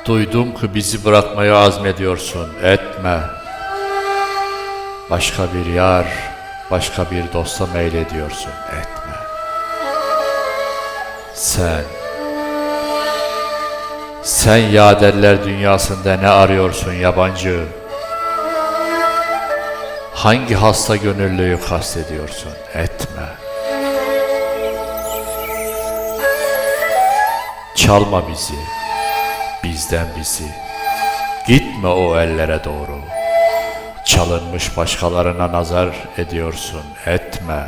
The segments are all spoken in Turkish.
Duydum ki bizi bırakmaya azmediyorsun, etme. Başka bir yar, başka bir dosta meylediyorsun, etme. Sen yaderler dünyasında ne arıyorsun yabancı? Hangi hasta gönüllüyü kastediyorsun, etme. Çalma bizi, bizden bizi. Gitme o ellere doğru. Çalınmış başkalarına nazar ediyorsun, etme.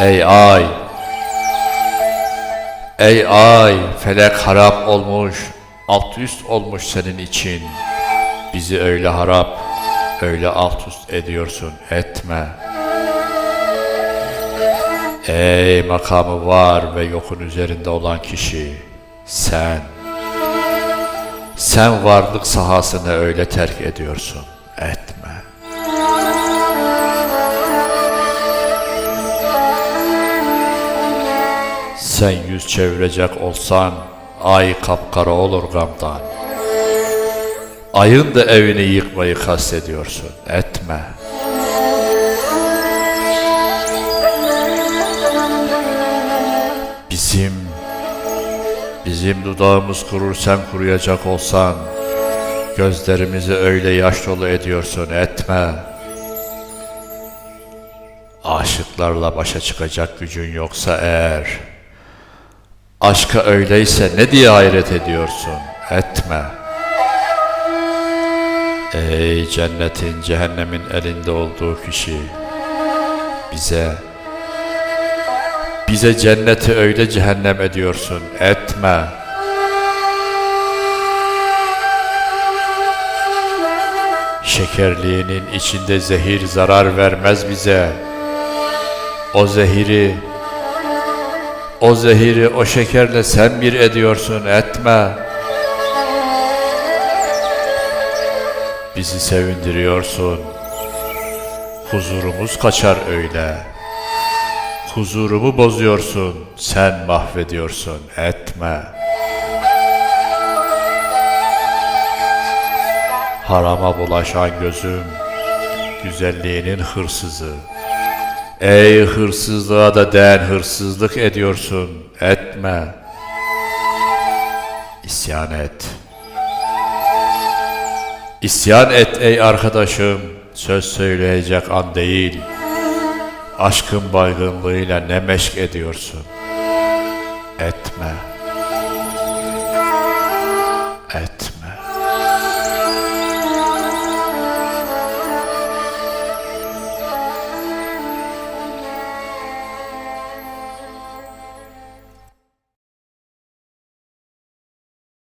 Ey ay, felek harap olmuş, alt üst olmuş senin için. Bizi öyle harap, öyle alt üst ediyorsun, etme. Ey makamı var ve yokun üzerinde olan kişi, sen varlık sahasını öyle terk ediyorsun, etme. Sen yüz çevirecek olsan, ay kapkara olur gamdan. Ayın da evini yıkmayı kastediyorsun, etme. Bizim dudağımız kurur sen kuruyacak olsan, gözlerimizi öyle yaş dolu ediyorsun, etme. Aşıklarla başa çıkacak gücün yoksa eğer, aşka öyleyse ne diye hayret ediyorsun, etme. Ey cennetin cehennemin elinde olduğu kişi, bize cenneti öyle cehennem ediyorsun, etme. Şekerliğinin içinde zehir zarar vermez bize. O zehiri o şekerle sen bir ediyorsun, etme. Bizi sevindiriyorsun, huzurumuz kaçar öyle. Huzurumu bozuyorsun, sen mahvediyorsun, etme. Harama bulaşan gözüm, güzelliğinin hırsızı. Ey hırsızlığa da değen hırsızlık ediyorsun, etme. İsyan et. İsyan et ey arkadaşım, söz söyleyecek an değil. Aşkın baygınlığıyla ne meşk ediyorsun?